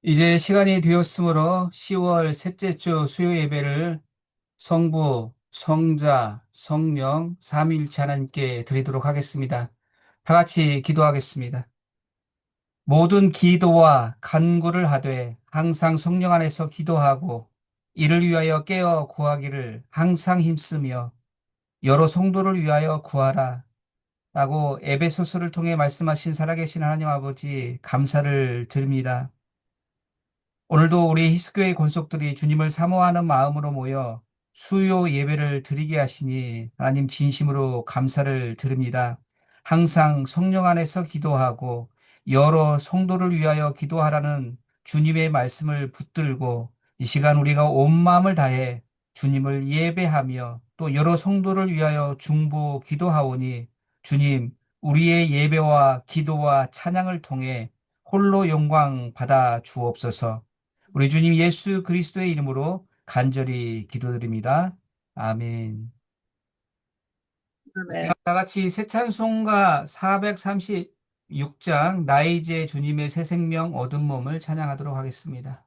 이제 시간이 되었으므로 10월 셋째 주 수요 예배를 성부, 성자, 성령, 삼위일체 하나님께 드리도록 하겠습니다. 다 같이 기도하겠습니다. 모든 기도와 간구를 하되 항상 성령 안에서 기도하고 이를 위하여 깨어 구하기를 항상 힘쓰며 여러 성도를 위하여 구하라 라고 에베소서를 통해 말씀하신 살아계신 하나님 아버지 감사를 드립니다. 오늘도 우리 히스교의 권속들이 주님을 사모하는 마음으로 모여 수요 예배를 드리게 하시니 하나님 진심으로 감사를 드립니다. 항상 성령 안에서 기도하고 여러 성도를 위하여 기도하라는 주님의 말씀을 붙들고 이 시간 우리가 온 마음을 다해 주님을 예배하며 또 여러 성도를 위하여 중보 기도하오니 주님, 우리의 예배와 기도와 찬양을 통해 홀로 영광 받아 주옵소서. 우리 주님 예수 그리스도의 이름으로 간절히 기도드립니다. 아멘. 우리가 네. 다 같이 새 찬송가 436장 나의 이제 주님의 새 생명 얻은 몸을 찬양하도록 하겠습니다.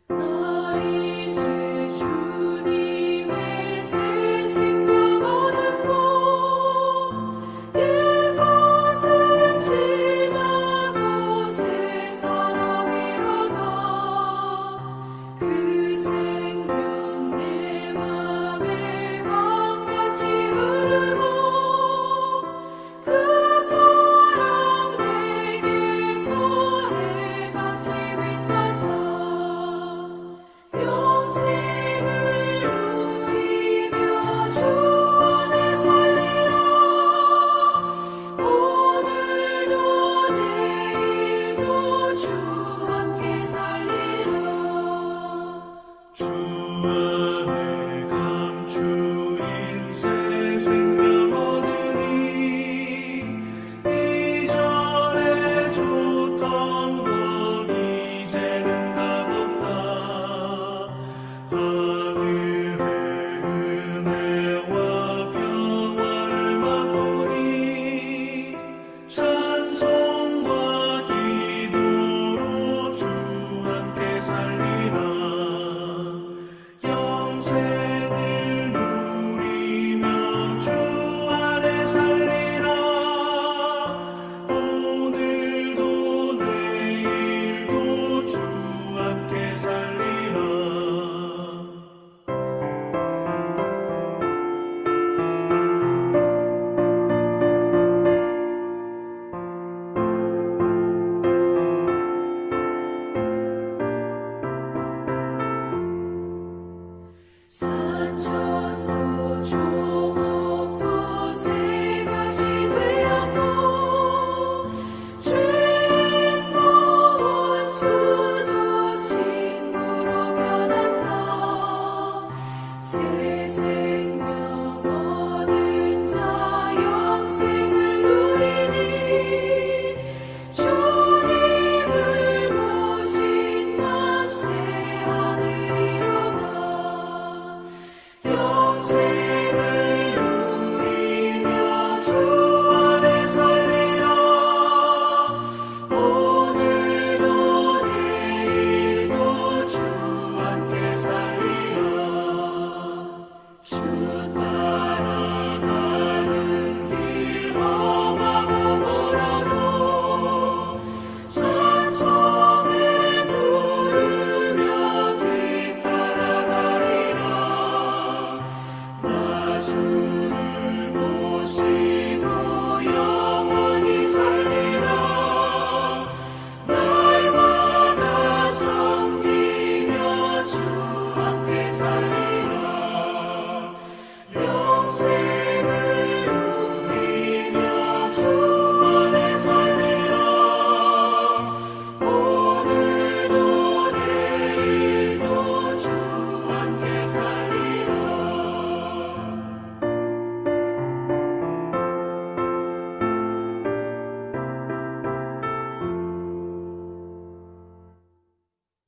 나 이제 주님의 새 생명 얻었고 옛것은 지나고 새 사람이로다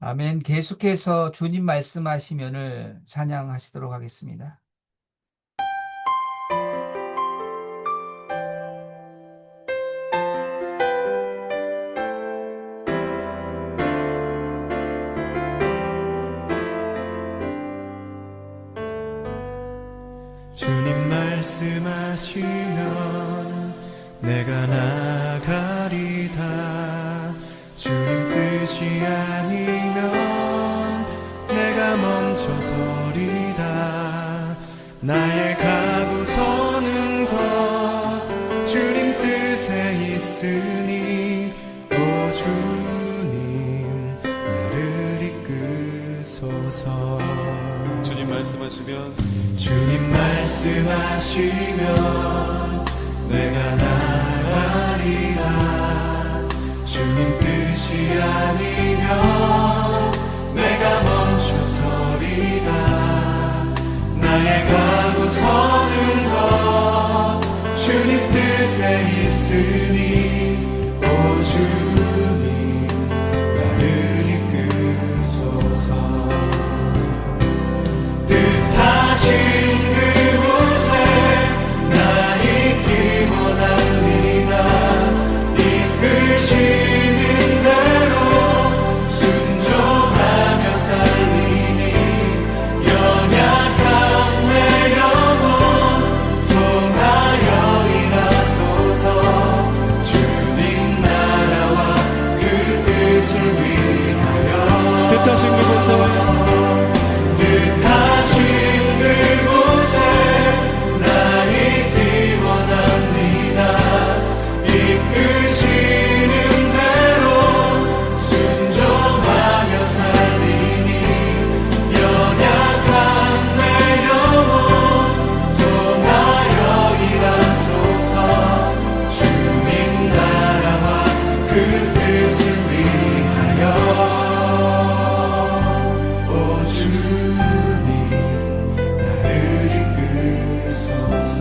아멘. 계속해서 주님 말씀하시면을 찬양하시도록 하겠습니다. 주님 말씀하시면 내가 나가리다. 주님 뜻이 아니면 내가 멈춰서리다. 나의 가고 서는 것 주님 뜻에 있으니 오 주님 나를 이끄소서. 주님 말씀하시면 주님 말씀하시면 내가 나가리라. 주님 뜻이 아니면 내가 멈춰서리다. 나의 가고 서는 것 주님 뜻에 있으니 오 주님 나를 이끄소서. 뜻하신 그곳에 나 있기 원합니다. 이끄시는 대로 순종하며 살리니 연약한 내 영혼 통하여 일하소서. 주님 나라와 그 뜻을 위하여 뜻하신 그곳에 뜻하신 그곳에 나 있기 원합니다. 이끄시는 대로 순종하며 살리니 연약한 내 영혼 통하여 일하소서. 주님 나라와 그 뜻을 위하여 오 주님 나를 이끄소서.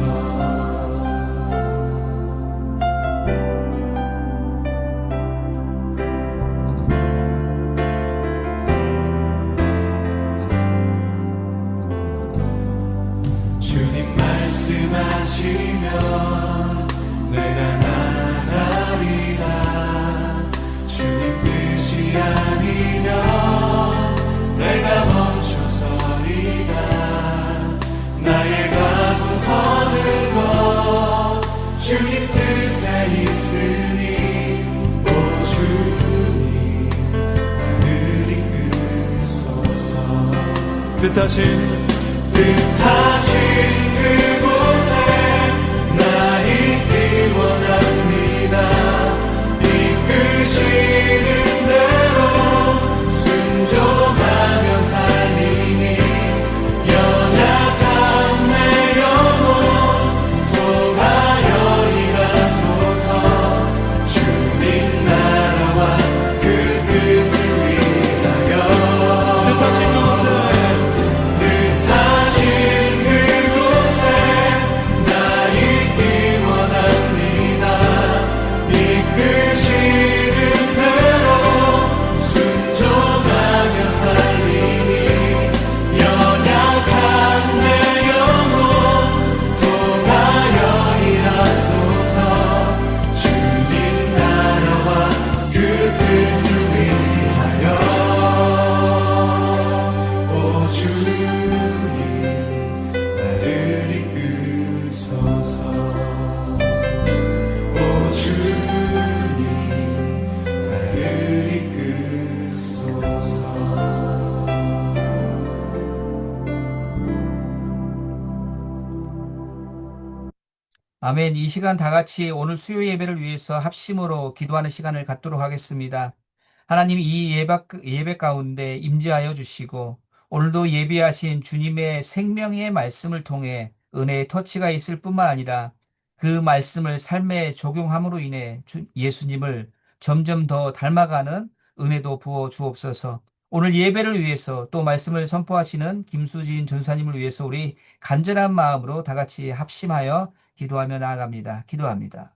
주님 말씀하시면 내가 나가리라. 주님 뜻이 아니면 내가 멈춰서리다. 나의 가고 서는 것 주님 뜻에 있으니 오 주님 나를 이끄소서. 뜻하신 그곳에 나 있기 원합니다. 이끄시는 대로 순종하며 살리니 연약한 내 영혼 통하여 일하소서. 주님 나라와 그 뜻을 위하여 뜻하신 그곳에 뜻하신 그곳에 나 있기 원합니다. 이끄시는 대로 순종하며 살리니 연약한 내 영혼 통하여 일하소서. 주님 나라와 그 뜻을 위하여 오 주님 나를 이끄소서. 오 주님 나를 이끄소서. 아멘. 이 시간 다 같이 오늘 수요 예배를 위해서 합심으로 기도하는 시간을 갖도록 하겠습니다. 하나님 이 예배 가운데 임재하여 주시고 오늘도 예비하신 주님의 생명의 말씀을 통해 은혜의 터치가 있을 뿐만 아니라 그 말씀을 삶에 적용함으로 인해 예수님을 점점 더 닮아가는 은혜도 부어 주옵소서. 오늘 예배를 위해서 또 말씀을 선포하시는 김수진 전사님을 위해서 우리 간절한 마음으로 다 같이 합심하여 기도하며 나아갑니다. 기도합니다.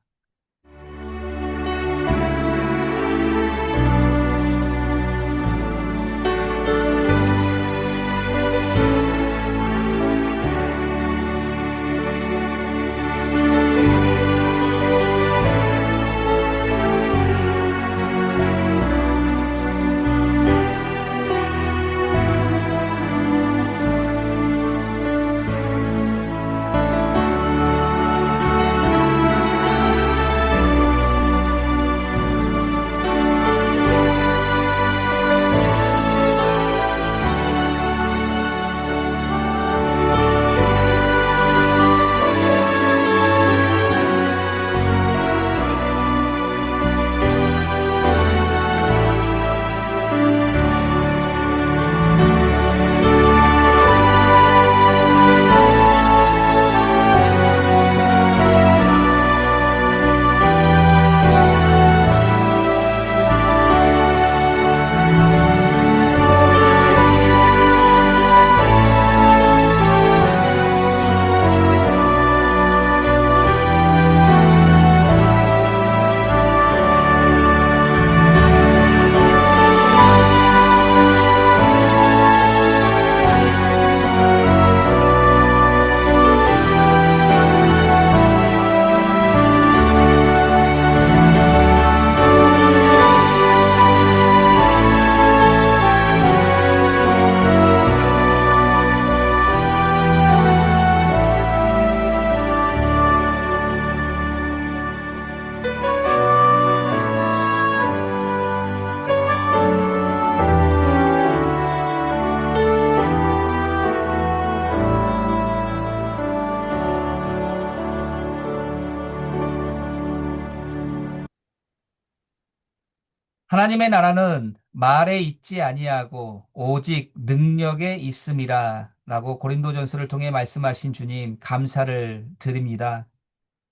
하나님의 나라는 말에 있지 아니하고 오직 능력에 있음이라 라고 고린도전서를 통해 말씀하신 주님 감사를 드립니다.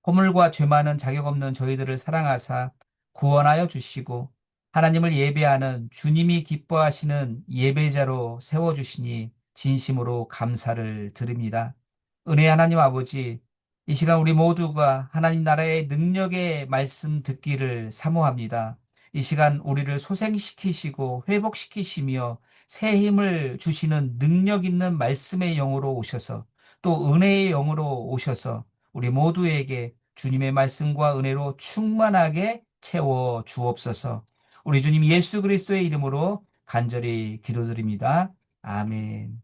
허물과 죄 많은 자격 없는 저희들을 사랑하사 구원하여 주시고 하나님을 예배하는 주님이 기뻐하시는 예배자로 세워주시니 진심으로 감사를 드립니다. 은혜 하나님 아버지, 이 시간 우리 모두가 하나님 나라의 능력의 말씀 듣기를 사모합니다. 이 시간 우리를 소생시키시고 회복시키시며 새 힘을 주시는 능력 있는 말씀의 영으로 오셔서 또 은혜의 영으로 오셔서 우리 모두에게 주님의 말씀과 은혜로 충만하게 채워 주옵소서. 우리 주님 예수 그리스도의 이름으로 간절히 기도드립니다. 아멘.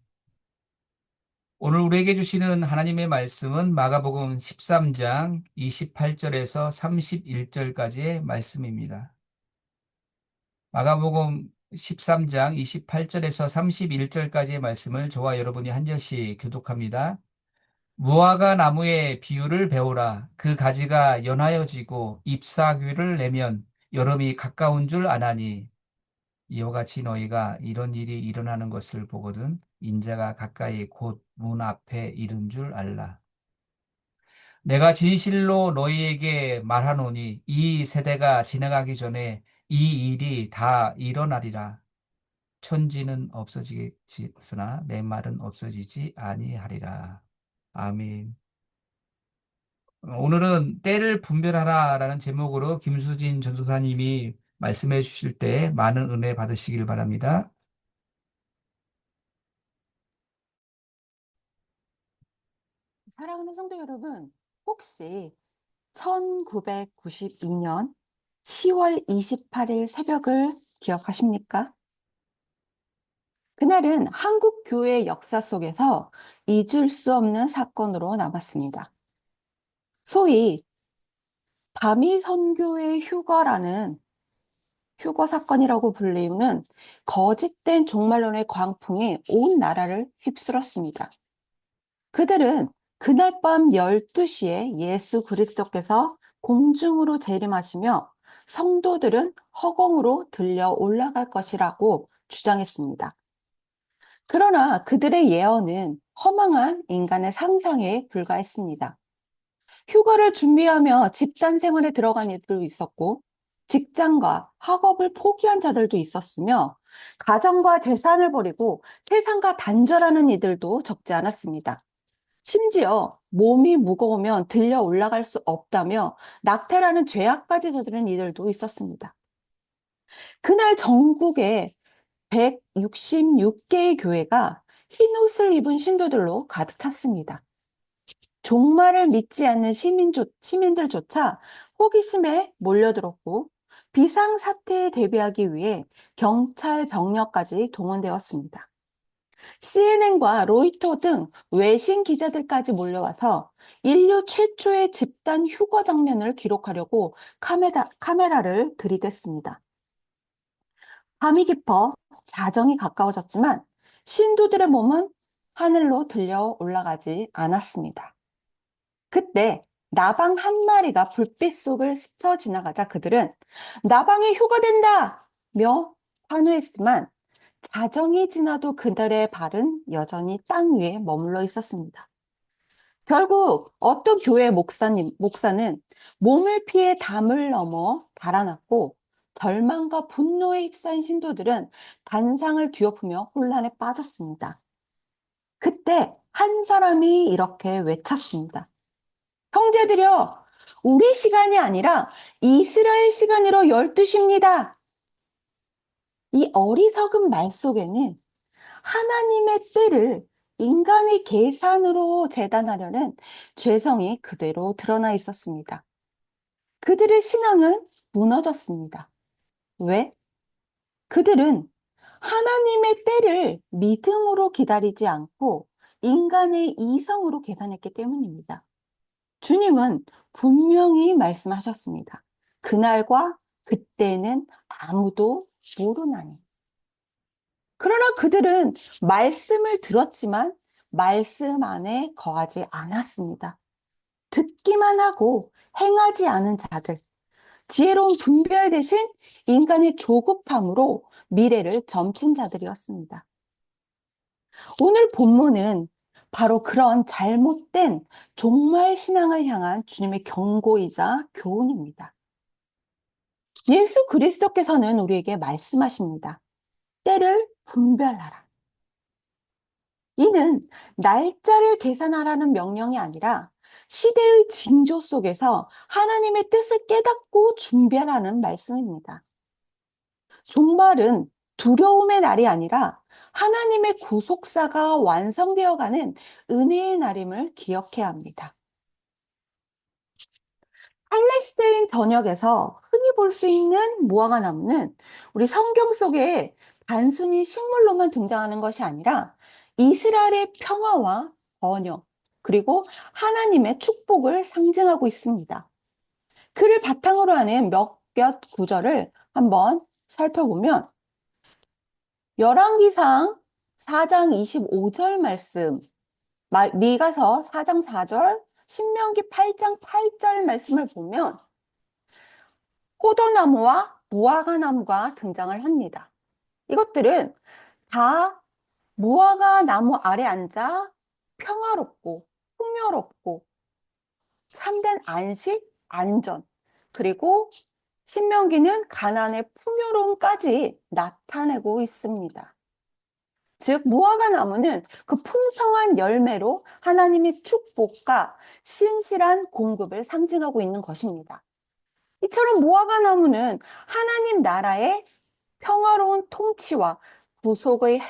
오늘 우리에게 주시는 하나님의 말씀은 마가복음 13장 28절에서 31절까지의 말씀입니다. 마가복음 13장 28절에서 31절까지의 말씀을 저와 여러분이 한 절씩 교독합니다. 무화과 나무의 비유를 배우라. 그 가지가 연하여지고 잎사귀를 내면 여름이 가까운 줄 아나니 이와 같이 너희가 이런 일이 일어나는 것을 보거든 인자가 가까이 곧 문 앞에 이른 줄 알라. 내가 진실로 너희에게 말하노니 이 세대가 지나가기 전에 이 일이 다 일어나리라. 천지는 없어지겠으나 내 말은 없어지지 아니하리라. 아멘. 오늘은 때를 분별하라라는 제목으로 김수진 전도사님이 말씀해 주실 때 많은 은혜 받으시길 바랍니다. 사랑하는 성도 여러분, 혹시 1992년 10월 28일 새벽을 기억하십니까? 그날은 한국 교회 역사 속에서 잊을 수 없는 사건으로 남았습니다. 소위 다미 선교의 휴거라는 휴거 사건이라고 불리우는 거짓된 종말론의 광풍이 온 나라를 휩쓸었습니다. 그들은 그날 밤 12시에 예수 그리스도께서 공중으로 재림하시며 성도들은 허공으로 들려 올라갈 것이라고 주장했습니다. 그러나 그들의 예언은 허망한 인간의 상상에 불과했습니다. 휴가를 준비하며 집단 생활에 들어간 이들도 있었고, 직장과 학업을 포기한 자들도 있었으며, 가정과 재산을 버리고 세상과 단절하는 이들도 적지 않았습니다. 심지어 몸이 무거우면 들려 올라갈 수 없다며 낙태라는 죄악까지 저지른 이들도 있었습니다. 그날 전국에 166개의 교회가 흰옷을 입은 신도들로 가득 찼습니다. 종말을 믿지 않는 시민들조차 호기심에 몰려들었고 비상사태에 대비하기 위해 경찰 병력까지 동원되었습니다. CNN과 로이터 등 외신 기자들까지 몰려와서 인류 최초의 집단 휴거 장면을 기록하려고 카메라를 들이댔습니다. 밤이 깊어 자정이 가까워졌지만 신도들의 몸은 하늘로 들려 올라가지 않았습니다. 그때 나방 한 마리가 불빛 속을 스쳐 지나가자 그들은 나방이 휴거된다며 환호했지만 자정이 지나도 그들의 발은 여전히 땅 위에 머물러 있었습니다. 결국 어떤 교회 목사는 몸을 피해 담을 넘어 달아났고 절망과 분노에 휩싸인 신도들은 단상을 뒤엎으며 혼란에 빠졌습니다. 그때 한 사람이 이렇게 외쳤습니다. 형제들여, 우리 시간이 아니라 이스라엘 시간으로 12시입니다. 이 어리석은 말 속에는 하나님의 때를 인간의 계산으로 재단하려는 죄성이 그대로 드러나 있었습니다. 그들의 신앙은 무너졌습니다. 왜? 그들은 하나님의 때를 믿음으로 기다리지 않고 인간의 이성으로 계산했기 때문입니다. 주님은 분명히 말씀하셨습니다. 그날과 그때는 아무도 모르나니. 그러나 그들은 말씀을 들었지만 말씀 안에 거하지 않았습니다. 듣기만 하고 행하지 않은 자들, 지혜로운 분별 대신 인간의 조급함으로 미래를 점친 자들이었습니다. 오늘 본문은 바로 그런 잘못된 종말 신앙을 향한 주님의 경고이자 교훈입니다. 예수 그리스도께서는 우리에게 말씀하십니다. 때를 분별하라. 이는 날짜를 계산하라는 명령이 아니라 시대의 징조 속에서 하나님의 뜻을 깨닫고 준비하라는 말씀입니다. 종말은 두려움의 날이 아니라 하나님의 구속사가 완성되어가는 은혜의 날임을 기억해야 합니다. 팔레스타인 전역에서 흔히 볼 수 있는 무화과 나무는 우리 성경 속에 단순히 식물로만 등장하는 것이 아니라 이스라엘의 평화와 번영, 그리고 하나님의 축복을 상징하고 있습니다. 그를 바탕으로 하는 몇몇 구절을 한번 살펴보면 열왕기상 4장 25절 말씀, 미가서 4장 4절, 신명기 8장 8절 말씀을 보면 포도나무와 무화과나무가 등장을 합니다. 이것들은 다 무화과 나무 아래 앉아 평화롭고 풍요롭고 참된 안식, 안전, 그리고 신명기는 가난의 풍요로움까지 나타내고 있습니다. 즉 무화과 나무는 그 풍성한 열매로 하나님의 축복과 신실한 공급을 상징하고 있는 것입니다. 이처럼 무화과 나무는 하나님 나라의 평화로운 통치와 구속의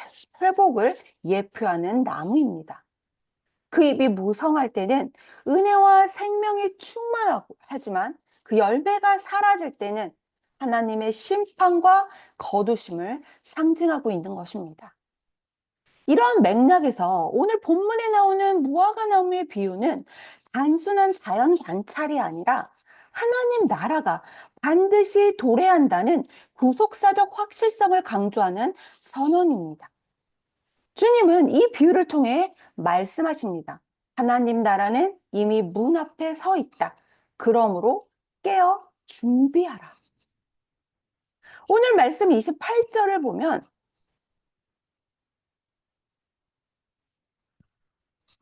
회복을 예표하는 나무입니다. 그 잎이 무성할 때는 은혜와 생명이 충만하지만 그 열매가 사라질 때는 하나님의 심판과 거두심을 상징하고 있는 것입니다. 이러한 맥락에서 오늘 본문에 나오는 무화과 나무의 비유는 단순한 자연 관찰이 아니라 하나님 나라가 반드시 도래한다는 구속사적 확실성을 강조하는 선언입니다. 주님은 이 비유를 통해 말씀하십니다. 하나님 나라는 이미 문 앞에 서 있다. 그러므로 깨어 준비하라. 오늘 말씀 28절을 보면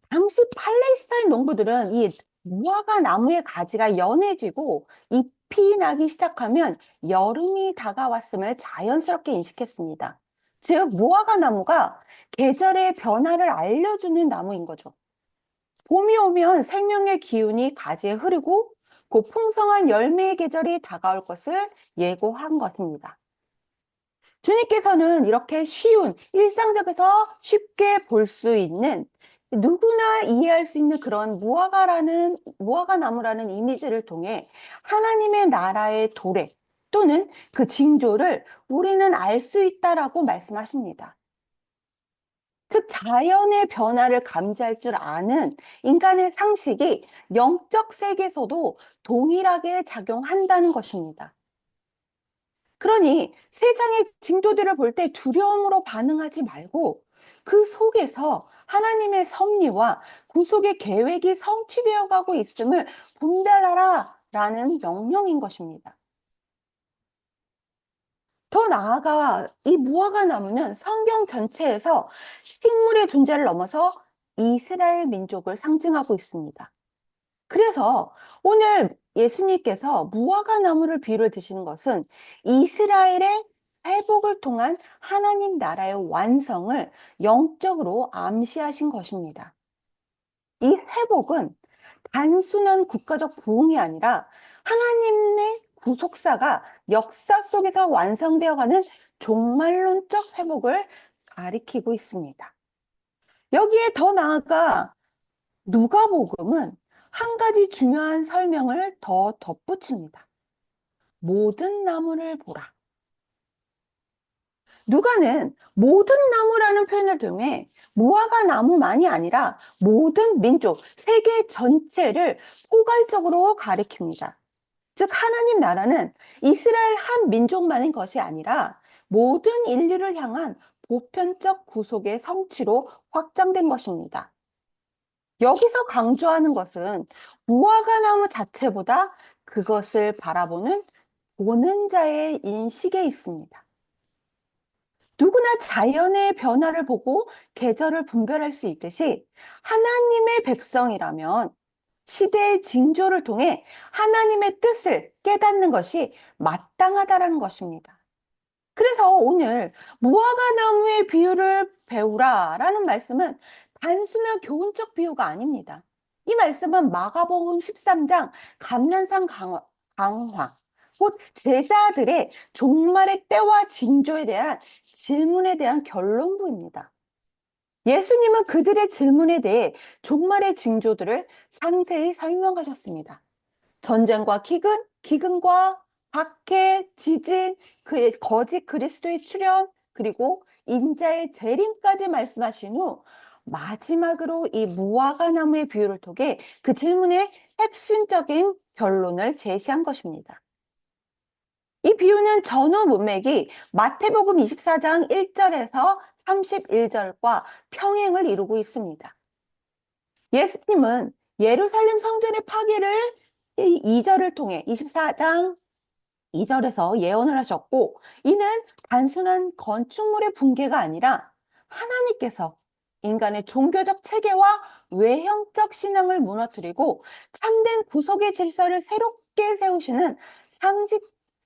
당시 팔레스타인 농부들은 이 무화과 나무의 가지가 연해지고 잎이 나기 시작하면 여름이 다가왔음을 자연스럽게 인식했습니다. 즉 무화과 나무가 계절의 변화를 알려주는 나무인 거죠. 봄이 오면 생명의 기운이 가지에 흐르고 그 풍성한 열매의 계절이 다가올 것을 예고한 것입니다. 주님께서는 이렇게 쉬운 일상적에서 쉽게 볼 수 있는 누구나 이해할 수 있는 그런 무화과 나무라는 이미지를 통해 하나님의 나라의 도래 또는 그 징조를 우리는 알 수 있다라고 말씀하십니다. 즉 자연의 변화를 감지할 줄 아는 인간의 상식이 영적 세계에서도 동일하게 작용한다는 것입니다. 그러니 세상의 징조들을 볼 때 두려움으로 반응하지 말고 그 속에서 하나님의 섭리와 구속의 계획이 성취되어 가고 있음을 분별하라 라는 명령인 것입니다. 더 나아가 이 무화과 나무는 성경 전체에서 식물의 존재를 넘어서 이스라엘 민족을 상징하고 있습니다. 그래서 오늘 예수님께서 무화과 나무를 비유를 드시는 것은 이스라엘의 회복을 통한 하나님 나라의 완성을 영적으로 암시하신 것입니다. 이 회복은 단순한 국가적 부흥이 아니라 하나님의 구속사가 역사 속에서 완성되어가는 종말론적 회복을 가리키고 있습니다. 여기에 더 나아가 누가복음은 한 가지 중요한 설명을 더 덧붙입니다. 모든 나무를 보라. 누가는 모든 나무라는 표현을 통해 무화과 나무만이 아니라 모든 민족, 세계 전체를 포괄적으로 가리킵니다. 즉 하나님 나라는 이스라엘 한 민족만인 것이 아니라 모든 인류를 향한 보편적 구속의 성취로 확장된 것입니다. 여기서 강조하는 것은 무화과 나무 자체보다 그것을 바라보는 보는 자의 인식에 있습니다. 누구나 자연의 변화를 보고 계절을 분별할 수 있듯이 하나님의 백성이라면 시대의 징조를 통해 하나님의 뜻을 깨닫는 것이 마땅하다라는 것입니다. 그래서 오늘 무화과 나무의 비유를 배우라라는 말씀은 단순한 교훈적 비유가 아닙니다. 이 말씀은 마가복음 13장 감난산 강화, 곧 제자들의 종말의 때와 징조에 대한 질문에 대한 결론부입니다. 예수님은 그들의 질문에 대해 종말의 징조들을 상세히 설명하셨습니다. 전쟁과 기근과 박해, 지진, 그의 거짓 그리스도의 출현, 그리고 인자의 재림까지 말씀하신 후 마지막으로 이 무화과 나무의 비유를 통해 그 질문의 핵심적인 결론을 제시한 것입니다. 이 비유는 전후 문맥이 마태복음 24장 1절에서 31절과 평행을 이루고 있습니다. 예수님은 예루살렘 성전의 파괴를 이 2절을 통해 24장 2절에서 예언을 하셨고, 이는 단순한 건축물의 붕괴가 아니라 하나님께서 인간의 종교적 체계와 외형적 신앙을 무너뜨리고 참된 구속의 질서를 새롭게 세우시는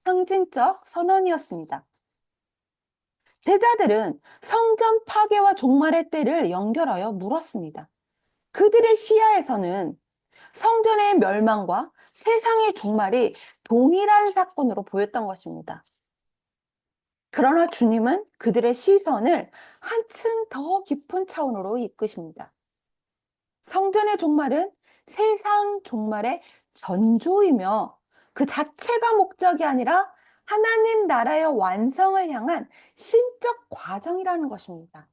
상징적 선언이었습니다. 제자들은 성전 파괴와 종말의 때를 연결하여 물었습니다. 그들의 시야에서는 성전의 멸망과 세상의 종말이 동일한 사건으로 보였던 것입니다. 그러나 주님은 그들의 시선을 한층 더 깊은 차원으로 이끄십니다. 성전의 종말은 세상 종말의 전조이며 그 자체가 목적이 아니라 하나님 나라의 완성을 향한 신적 과정이라는 것입니다.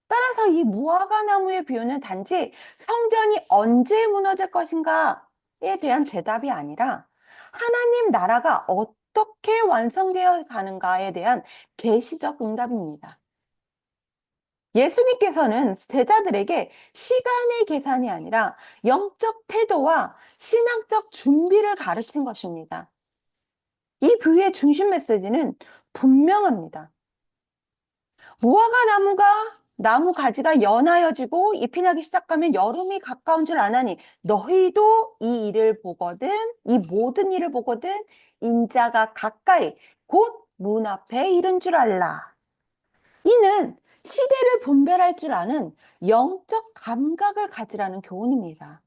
따라서 이 무화과 나무의 비유는 단지 성전이 언제 무너질 것인가에 대한 대답이 아니라 하나님 나라가 어떻게 완성되어 가는가에 대한 계시적 응답입니다. 예수님께서는 제자들에게 시간의 계산이 아니라 영적 태도와 신앙적 준비를 가르친 것입니다. 이 비유의 중심 메시지는 분명합니다. 무화과 나무 가지가 연하여지고 잎이 나기 시작하면 여름이 가까운 줄 아나니 너희도 이 모든 일을 보거든 인자가 가까이 곧 문 앞에 이른 줄 알라. 이는 시대를 분별할 줄 아는 영적 감각을 가지라는 교훈입니다.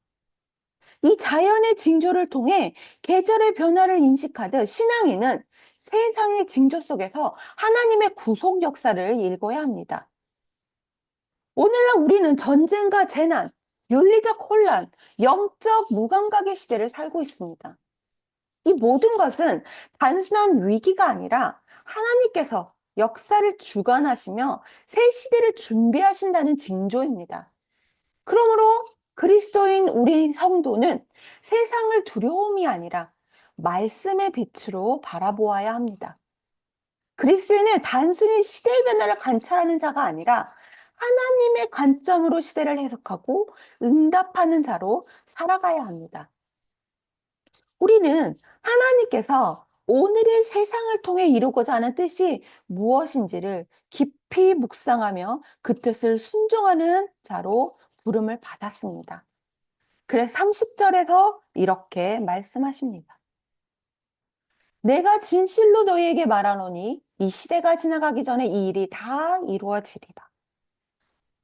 이 자연의 징조를 통해 계절의 변화를 인식하듯 신앙인은 세상의 징조 속에서 하나님의 구속 역사를 읽어야 합니다. 오늘날 우리는 전쟁과 재난, 윤리적 혼란, 영적 무감각의 시대를 살고 있습니다. 이 모든 것은 단순한 위기가 아니라 하나님께서 역사를 주관하시며 새 시대를 준비하신다는 징조입니다. 그러므로 그리스도인 우리 성도는 세상을 두려움이 아니라 말씀의 빛으로 바라보아야 합니다. 그리스도인은 단순히 시대의 변화를 관찰하는 자가 아니라 하나님의 관점으로 시대를 해석하고 응답하는 자로 살아가야 합니다. 우리는 하나님께서 오늘의 세상을 통해 이루고자 하는 뜻이 무엇인지를 깊이 묵상하며 그 뜻을 순종하는 자로 부름을 받았습니다. 그래서 30절에서 이렇게 말씀하십니다. 내가 진실로 너희에게 말하노니 이 시대가 지나가기 전에 이 일이 다 이루어지리라.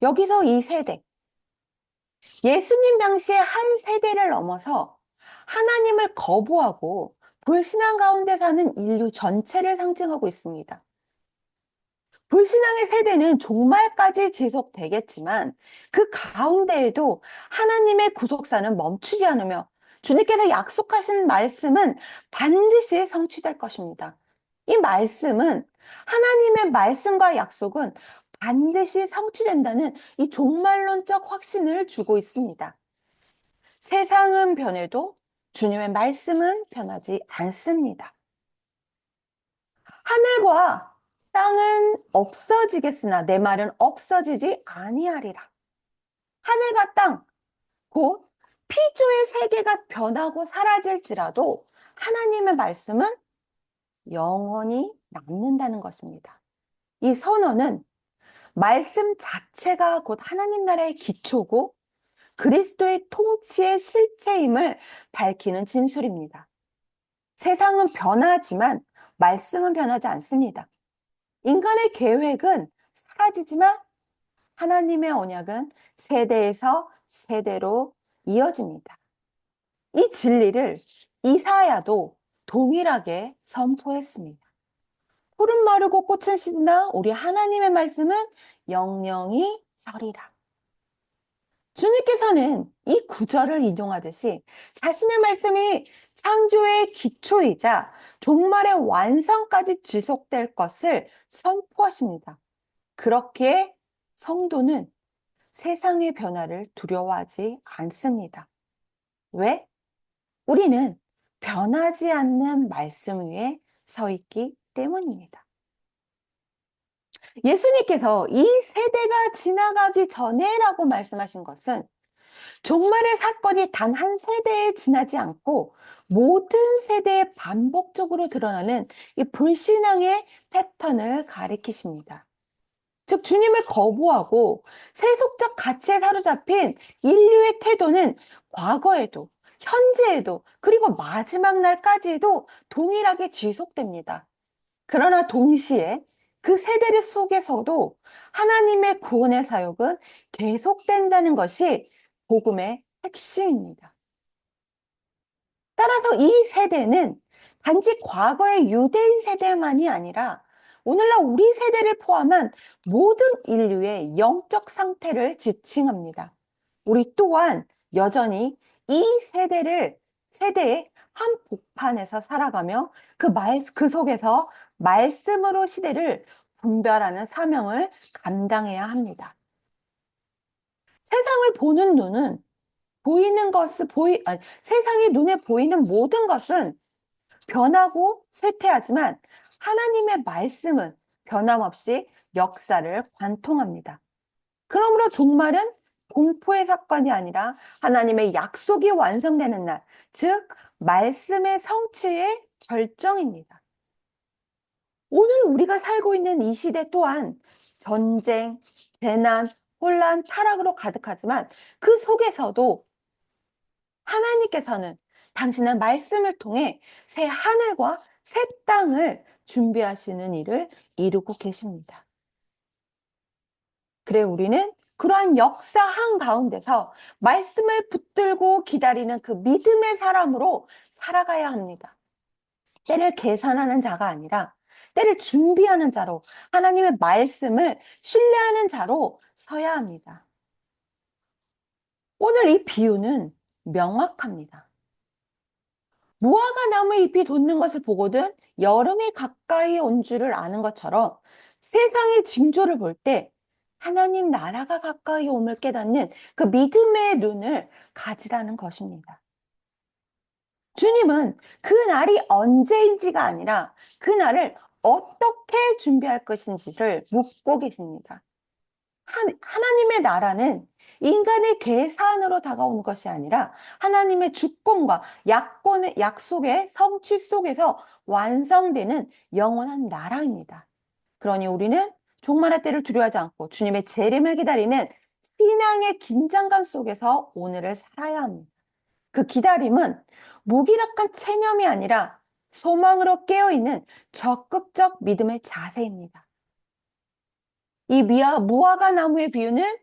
여기서 이 세대, 예수님 당시의 한 세대를 넘어서 하나님을 거부하고 불신앙 가운데 사는 인류 전체를 상징하고 있습니다. 불신앙의 세대는 종말까지 지속되겠지만 그 가운데에도 하나님의 구속사는 멈추지 않으며 주님께서 약속하신 말씀은 반드시 성취될 것입니다. 이 말씀은 하나님의 말씀과 약속은 반드시 성취된다는 이 종말론적 확신을 주고 있습니다. 세상은 변해도 주님의 말씀은 변하지 않습니다. 하늘과 땅은 없어지겠으나 내 말은 없어지지 아니하리라. 하늘과 땅, 곧 피조의 세계가 변하고 사라질지라도 하나님의 말씀은 영원히 남는다는 것입니다. 이 선언은 말씀 자체가 곧 하나님 나라의 기초고 그리스도의 통치의 실체임을 밝히는 진술입니다. 세상은 변하지만 말씀은 변하지 않습니다. 인간의 계획은 사라지지만 하나님의 언약은 세대에서 세대로 이어집니다. 이 진리를 이사야도 동일하게 선포했습니다. 푸른 마르고 꽃은 시드나 우리 하나님의 말씀은 영영이 서리라. 주님께서는 이 구절을 인용하듯이 자신의 말씀이 창조의 기초이자 종말의 완성까지 지속될 것을 선포하십니다. 그렇기에 성도는 세상의 변화를 두려워하지 않습니다. 왜? 우리는 변하지 않는 말씀 위에 서 있기 때문입니다. 예수님께서 이 세대가 지나가기 전에라고 말씀하신 것은 종말의 사건이 단 한 세대에 지나지 않고 모든 세대에 반복적으로 드러나는 이 불신앙의 패턴을 가리키십니다. 즉 주님을 거부하고 세속적 가치에 사로잡힌 인류의 태도는 과거에도 현재에도 그리고 마지막 날까지도 동일하게 지속됩니다. 그러나 동시에 그 세대를 속에서도 하나님의 구원의 사역은 계속된다는 것이 복음의 핵심입니다. 따라서 이 세대는 단지 과거의 유대인 세대만이 아니라 오늘날 우리 세대를 포함한 모든 인류의 영적 상태를 지칭합니다. 우리 또한 여전히 이 세대의 한복판에서 살아가며 그 속에서 말씀으로 시대를 분별하는 사명을 감당해야 합니다. 세상을 보는 눈은 세상의 눈에 보이는 모든 것은 변하고 쇠퇴하지만 하나님의 말씀은 변함없이 역사를 관통합니다. 그러므로 종말은 공포의 사건이 아니라 하나님의 약속이 완성되는 날, 즉 말씀의 성취의 절정입니다. 오늘 우리가 살고 있는 이 시대 또한 전쟁, 재난, 혼란, 타락으로 가득하지만 그 속에서도 하나님께서는 당신의 말씀을 통해 새 하늘과 새 땅을 준비하시는 일을 이루고 계십니다. 그래 우리는 그러한 역사 한가운데서 말씀을 붙들고 기다리는 그 믿음의 사람으로 살아가야 합니다. 때를 계산하는 자가 아니라 때를 준비하는 자로 하나님의 말씀을 신뢰하는 자로 서야 합니다. 오늘 이 비유는 명확합니다. 무화과 나무의 잎이 돋는 것을 보거든 여름이 가까이 온 줄을 아는 것처럼 세상의 징조를 볼 때 하나님 나라가 가까이 옴을 깨닫는 그 믿음의 눈을 가지라는 것입니다. 주님은 그 날이 언제인지가 아니라 그 날을 어떻게 준비할 것인지를 묻고 계십니다. 하나님의 나라는 인간의 계산으로 다가오는 것이 아니라 하나님의 주권과 약속의 성취 속에서 완성되는 영원한 나라입니다. 그러니 우리는 종말의 때를 두려워하지 않고 주님의 재림을 기다리는 신앙의 긴장감 속에서 오늘을 살아야 합니다. 그 기다림은 무기력한 체념이 아니라 소망으로 깨어있는 적극적 믿음의 자세입니다. 이 무화과 나무의 비유는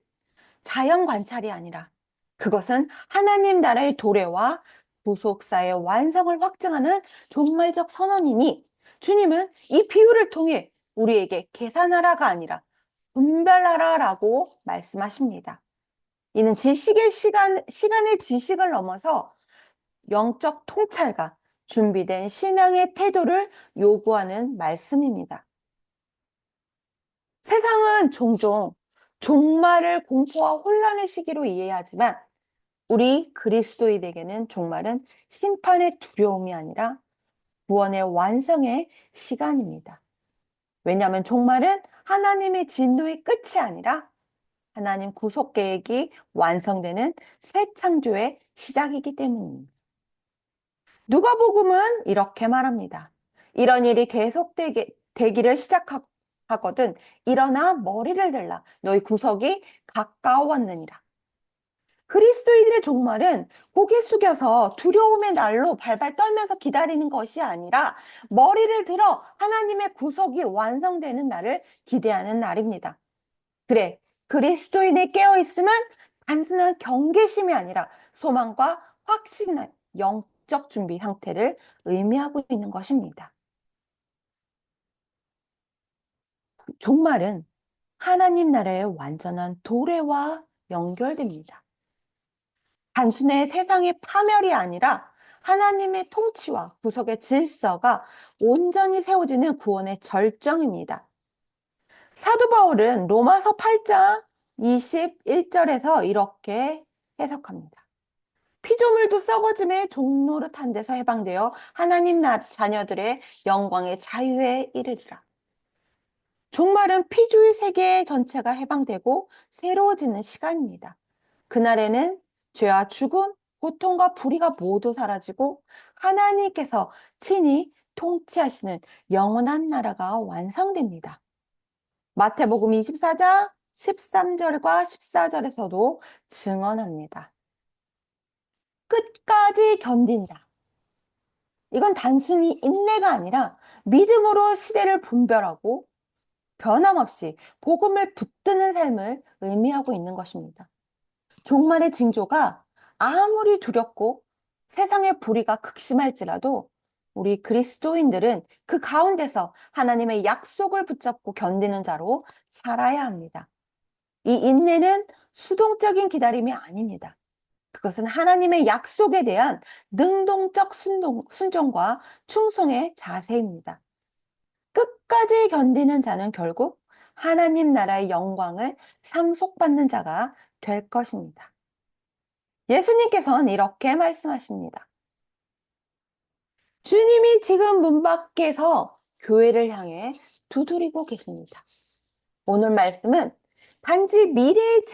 자연 관찰이 아니라 그것은 하나님 나라의 도래와 구속사의 완성을 확증하는 종말적 선언이니 주님은 이 비유를 통해 우리에게 계산하라가 아니라 분별하라라고 말씀하십니다. 이는 시간의 지식을 넘어서 영적 통찰과 준비된 신앙의 태도를 요구하는 말씀입니다. 세상은 종종 종말을 공포와 혼란의 시기로 이해하지만 우리 그리스도인에게는 종말은 심판의 두려움이 아니라 구원의 완성의 시간입니다. 왜냐하면 종말은 하나님의 진노의 끝이 아니라 하나님 구속 계획이 완성되는 새 창조의 시작이기 때문입니다. 누가복음은 이렇게 말합니다. 이런 일이 되기를 시작하거든 일어나 머리를 들라 너희 구석이 가까웠느니라. 그리스도인들의 종말은 고개 숙여서 두려움의 날로 발발 떨면서 기다리는 것이 아니라 머리를 들어 하나님의 구속이 완성되는 날을 기대하는 날입니다. 그래, 그리스도인의 깨어있음은 단순한 경계심이 아니라 소망과 확신의 영적 준비 상태를 의미하고 있는 것입니다. 종말은 하나님 나라의 완전한 도래와 연결됩니다. 단순히 세상의 파멸이 아니라 하나님의 통치와 구속의 질서가 온전히 세워지는 구원의 절정입니다. 사도 바울은 로마서 8장 21절에서 이렇게 해석합니다. 피조물도 썩어짐의 종노릇한 데서 해방되어 하나님 자녀들의 영광의 자유에 이르리라. 종말은 피조의 세계 전체가 해방되고 새로워지는 시간입니다. 그날에는 죄와 죽음, 고통과 불의가 모두 사라지고 하나님께서 친히 통치하시는 영원한 나라가 완성됩니다. 마태복음 24장 13절과 14절에서도 증언합니다. 끝까지 견딘다. 이건 단순히 인내가 아니라 믿음으로 시대를 분별하고 변함없이 복음을 붙드는 삶을 의미하고 있는 것입니다. 종말의 징조가 아무리 두렵고 세상의 불의가 극심할지라도 우리 그리스도인들은 그 가운데서 하나님의 약속을 붙잡고 견디는 자로 살아야 합니다. 이 인내는 수동적인 기다림이 아닙니다. 그것은 하나님의 약속에 대한 능동적 순종과 충성의 자세입니다. 끝까지 견디는 자는 결국 하나님 나라의 영광을 상속받는 자가 될 것입니다. 예수님께서는 이렇게 말씀하십니다. 주님이 지금 문 밖에서 교회를 향해 두드리고 계십니다. 오늘 말씀은 단지 미래의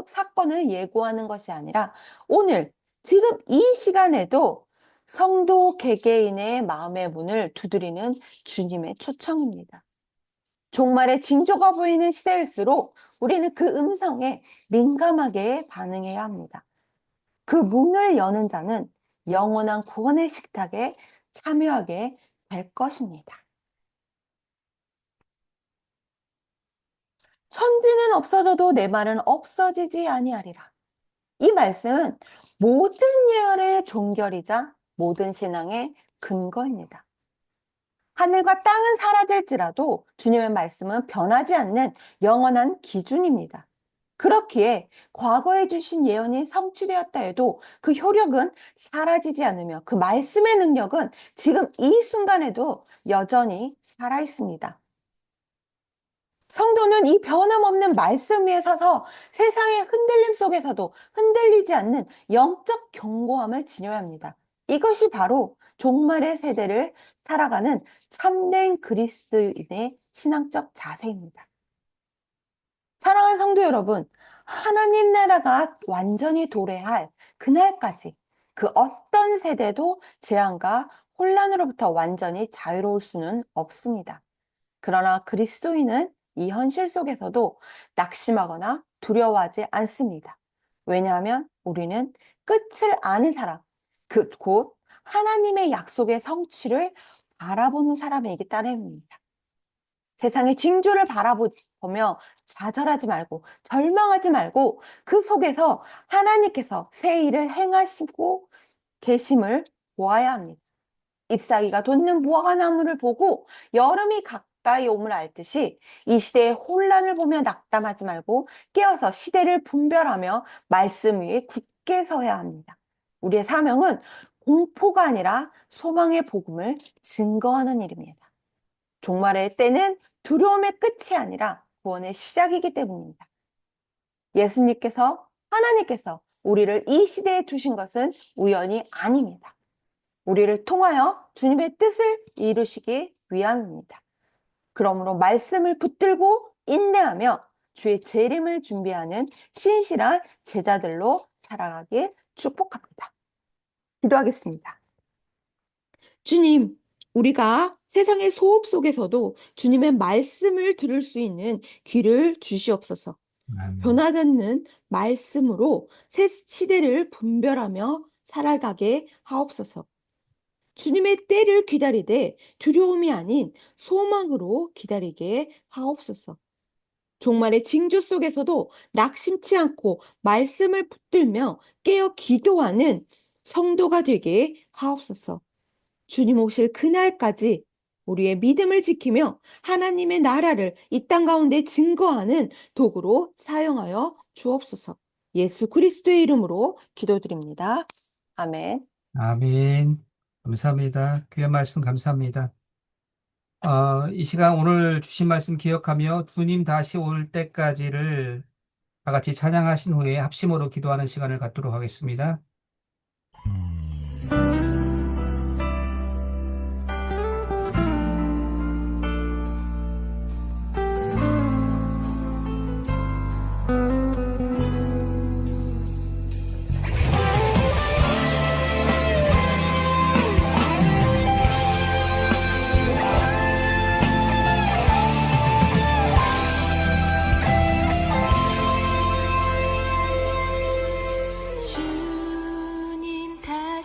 사건을 예고하는 것이 아니라 오늘 지금 이 시간에도 성도 개개인의 마음의 문을 두드리는 주님의 초청입니다. 종말의 징조가 보이는 시대일수록 우리는 그 음성에 민감하게 반응해야 합니다. 그 문을 여는 자는 영원한 구원의 식탁에 참여하게 될 것입니다. 천지는 없어져도 내 말은 없어지지 아니하리라. 이 말씀은 모든 예언의 종결이자 모든 신앙의 근거입니다. 하늘과 땅은 사라질지라도 주님의 말씀은 변하지 않는 영원한 기준입니다. 그렇기에 과거에 주신 예언이 성취되었다 해도 그 효력은 사라지지 않으며 그 말씀의 능력은 지금 이 순간에도 여전히 살아 있습니다. 성도는 이 변함없는 말씀 위에 서서 세상의 흔들림 속에서도 흔들리지 않는 영적 견고함을 지녀야 합니다. 이것이 바로 종말의 세대를 살아가는 참된 그리스도인의 신앙적 자세입니다. 사랑하는 성도 여러분, 하나님 나라가 완전히 도래할 그날까지 그 어떤 세대도 재앙과 혼란으로부터 완전히 자유로울 수는 없습니다. 그러나 그리스도인은 이 현실 속에서도 낙심하거나 두려워하지 않습니다. 왜냐하면 우리는 끝을 아는 사람, 곧 하나님의 약속의 성취를 바라보는 사람이기 때문입니다. 세상의 징조를 바라보며 좌절하지 말고 절망하지 말고 그 속에서 하나님께서 새 일을 행하시고 계심을 보아야 합니다. 잎사귀가 돋는 무화과나무를 보고 여름이 가까이 옴을 알듯이 이 시대의 혼란을 보며 낙담하지 말고 깨어서 시대를 분별하며 말씀 위에 굳게 서야 합니다. 우리의 사명은 공포가 아니라 소망의 복음을 증거하는 일입니다. 종말의 때는 두려움의 끝이 아니라 구원의 시작이기 때문입니다. 하나님께서 우리를 이 시대에 두신 것은 우연이 아닙니다. 우리를 통하여 주님의 뜻을 이루시기 위함입니다. 그러므로 말씀을 붙들고 인내하며 주의 재림을 준비하는 신실한 제자들로 살아가길 축복합니다. 기도하겠습니다. 주님, 우리가 세상의 소음 속에서도 주님의 말씀을 들을 수 있는 귀를 주시옵소서. 아멘. 변하지 않는 말씀으로 새 시대를 분별하며 살아가게 하옵소서. 주님의 때를 기다리되 두려움이 아닌 소망으로 기다리게 하옵소서. 종말의 징조 속에서도 낙심치 않고 말씀을 붙들며 깨어 기도하는 성도가 되게 하옵소서. 주님 오실 그날까지 우리의 믿음을 지키며 하나님의 나라를 이 땅 가운데 증거하는 도구로 사용하여 주옵소서. 예수 그리스도의 이름으로 기도드립니다. 아멘. 아멘. 감사합니다. 귀한 말씀 감사합니다. 이 시간 오늘 주신 말씀 기억하며 주님 다시 올 때까지를 다 같이 찬양하신 후에 합심으로 기도하는 시간을 갖도록 하겠습니다. 주님 다시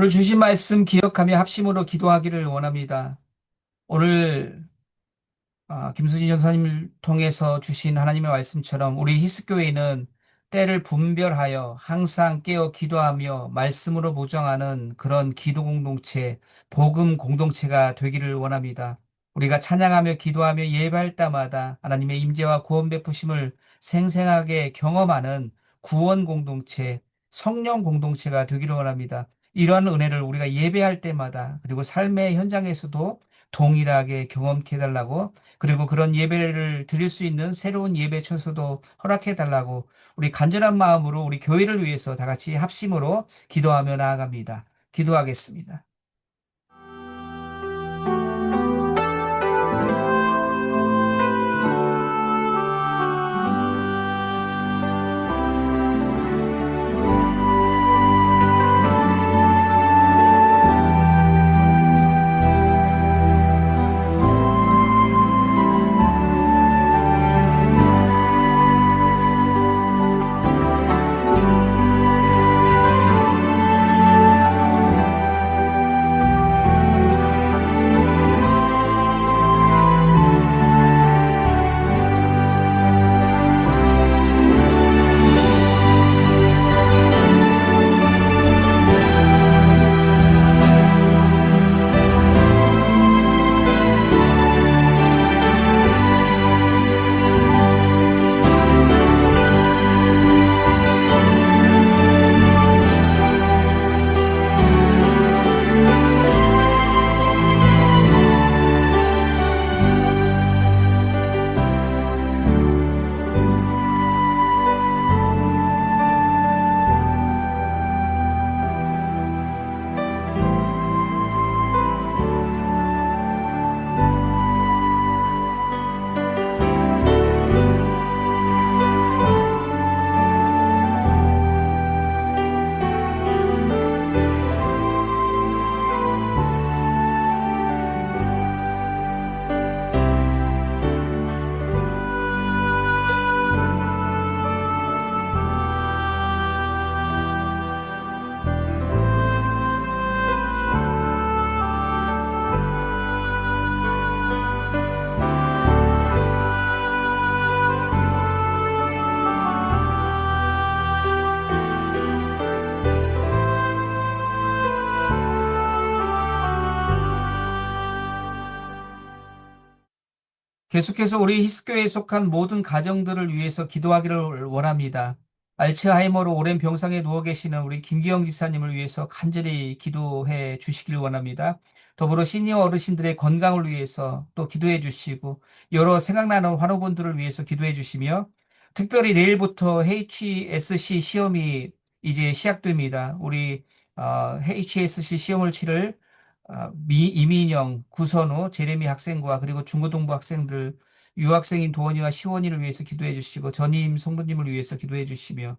오늘 주신 말씀 기억하며 합심으로 기도하기를 원합니다. 오늘 김수진 전사님을 통해서 주신 하나님의 말씀처럼 우리 히스교회는 때를 분별하여 항상 깨어 기도하며 말씀으로 무장하는 그런 기도 공동체, 복음 공동체가 되기를 원합니다. 우리가 찬양하며 기도하며 예배할 때마다 하나님의 임재와 구원 베푸심을 생생하게 경험하는 구원 공동체, 성령 공동체가 되기를 원합니다. 이러한 은혜를 우리가 예배할 때마다 그리고 삶의 현장에서도 동일하게 경험케 해달라고, 그리고 그런 예배를 드릴 수 있는 새로운 예배 처소도 허락해 달라고 우리 간절한 마음으로 우리 교회를 위해서 다 같이 합심으로 기도하며 나아갑니다. 기도하겠습니다. 계속해서 우리 히스교회에 속한 모든 가정들을 위해서 기도하기를 원합니다. 알츠하이머로 오랜 병상에 누워 계시는 우리 김기영 지사님을 위해서 간절히 기도해 주시길 원합니다. 더불어 시니어 어르신들의 건강을 위해서 또 기도해 주시고, 여러 생각나는 환우분들을 위해서 기도해 주시며, 특별히 내일부터 HSC 시험이 이제 시작됩니다. 우리 HSC 시험을 치를 이민영, 구선우, 제레미 학생과 그리고 중고등부 학생들, 유학생인 도원이와 시원이를 위해서 기도해 주시고, 전임 성도님을 위해서 기도해 주시며,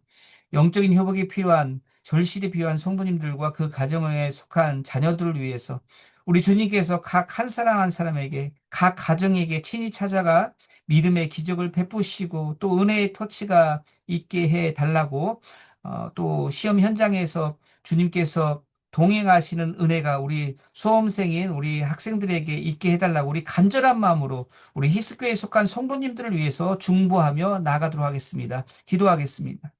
영적인 회복이 필요한, 절실히 필요한 성도님들과 그 가정에 속한 자녀들을 위해서 우리 주님께서 각 한 사람 한 사람에게, 각 가정에게 친히 찾아가 믿음의 기적을 베푸시고 또 은혜의 터치가 있게 해 달라고, 또 시험 현장에서 주님께서 동행하시는 은혜가 우리 수험생인 우리 학생들에게 있게 해달라고 우리 간절한 마음으로 우리 히스교에 속한 성도님들을 위해서 중보하며 나아가도록 하겠습니다. 기도하겠습니다.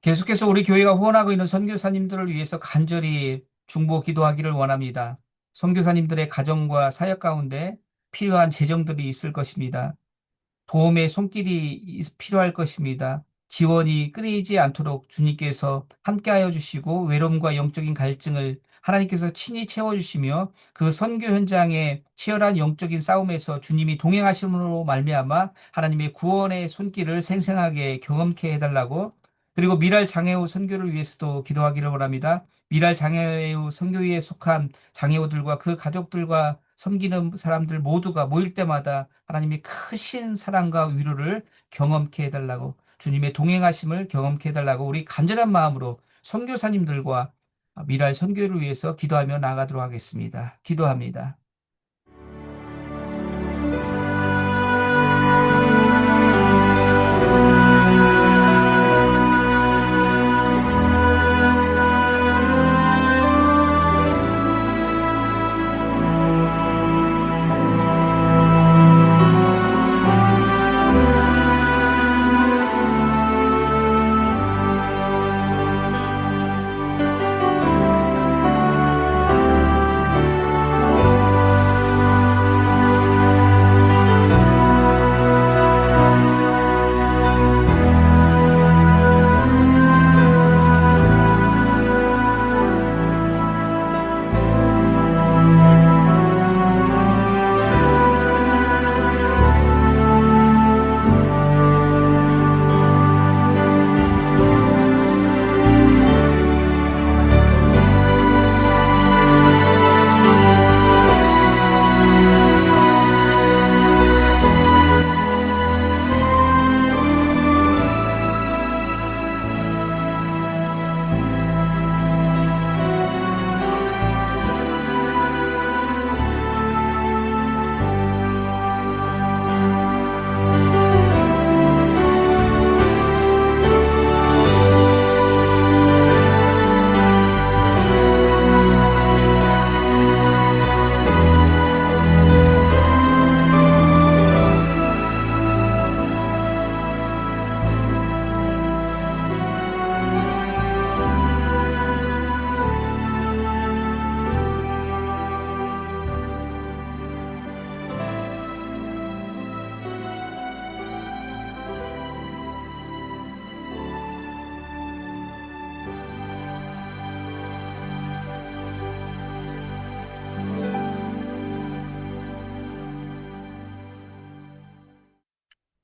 계속해서 우리 교회가 후원하고 있는 선교사님들을 위해서 간절히 중보 기도하기를 원합니다. 선교사님들의 가정과 사역 가운데 필요한 재정들이 있을 것입니다. 도움의 손길이 필요할 것입니다. 지원이 끊이지 않도록 주님께서 함께하여 주시고 외로움과 영적인 갈증을 하나님께서 친히 채워주시며 그 선교 현장의 치열한 영적인 싸움에서 주님이 동행하심으로 말미암아 하나님의 구원의 손길을 생생하게 경험케 해달라고, 그리고 미랄 장애우 선교를 위해서도 기도하기를 원합니다. 미랄 장애우 선교회에 속한 장애우들과 그 가족들과 섬기는 사람들 모두가 모일 때마다 하나님의 크신 사랑과 위로를 경험케 해달라고, 주님의 동행하심을 경험케 해달라고 우리 간절한 마음으로 선교사님들과 미랄 선교를 위해서 기도하며 나아가도록 하겠습니다. 기도합니다.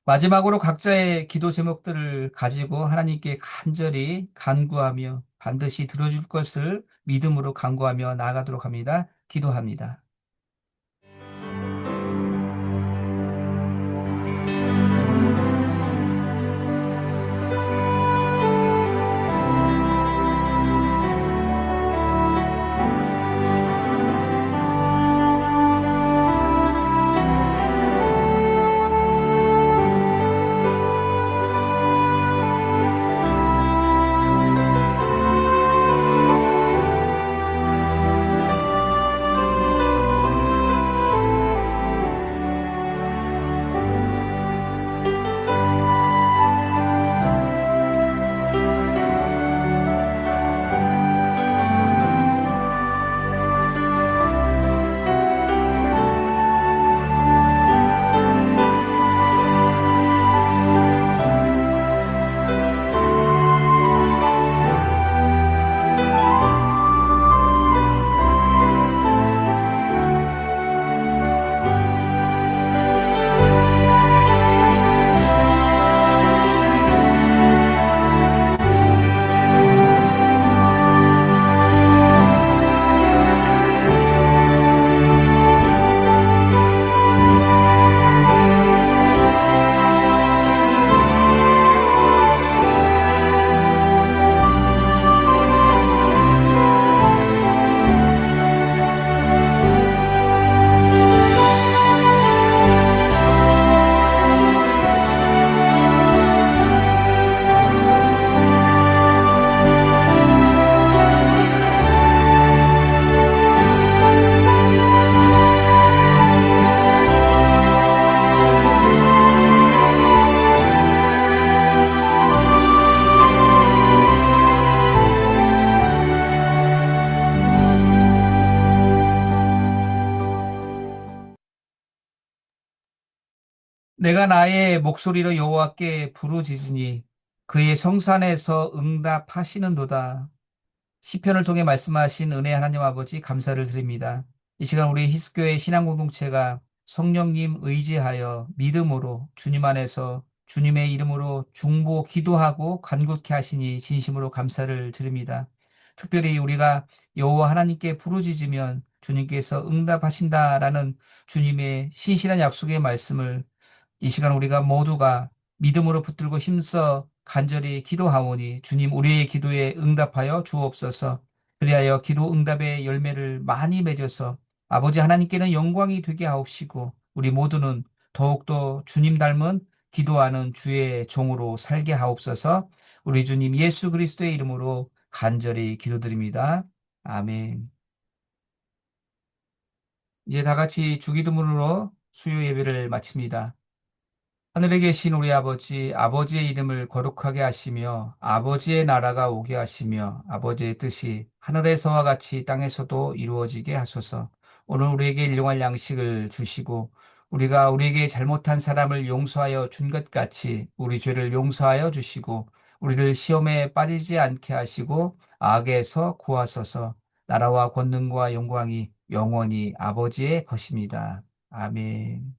마지막으로 각자의 기도 제목들을 가지고 하나님께 간절히 간구하며 반드시 들어줄 것을 믿음으로 간구하며 나아가도록 합니다. 기도합니다. 내가 나의 목소리로 여호와께 부르짖으니 그의 성산에서 응답하시는도다. 시편을 통해 말씀하신 은혜 하나님 아버지 감사를 드립니다. 이 시간 우리 히스교회 신앙 공동체가 성령님 의지하여 믿음으로 주님 안에서 주님의 이름으로 중보 기도하고 간구케 하시니 진심으로 감사를 드립니다. 특별히 우리가 여호와 하나님께 부르짖으면 주님께서 응답하신다라는 주님의 신실한 약속의 말씀을 이 시간 우리가 모두가 믿음으로 붙들고 힘써 간절히 기도하오니 주님 우리의 기도에 응답하여 주옵소서. 그리하여 기도 응답의 열매를 많이 맺어서 아버지 하나님께는 영광이 되게 하옵시고 우리 모두는 더욱더 주님 닮은 기도하는 주의 종으로 살게 하옵소서. 우리 주님 예수 그리스도의 이름으로 간절히 기도드립니다. 아멘. 이제 다 같이 주기도문으로 수요 예배를 마칩니다. 하늘에 계신 우리 아버지, 아버지의 이름을 거룩하게 하시며 아버지의 나라가 오게 하시며 아버지의 뜻이 하늘에서와 같이 땅에서도 이루어지게 하소서. 오늘 우리에게 일용할 양식을 주시고 우리가 우리에게 잘못한 사람을 용서하여 준 것 같이 우리 죄를 용서하여 주시고 우리를 시험에 빠지지 않게 하시고 악에서 구하소서. 나라와 권능과 영광이 영원히 아버지의 것입니다. 아멘.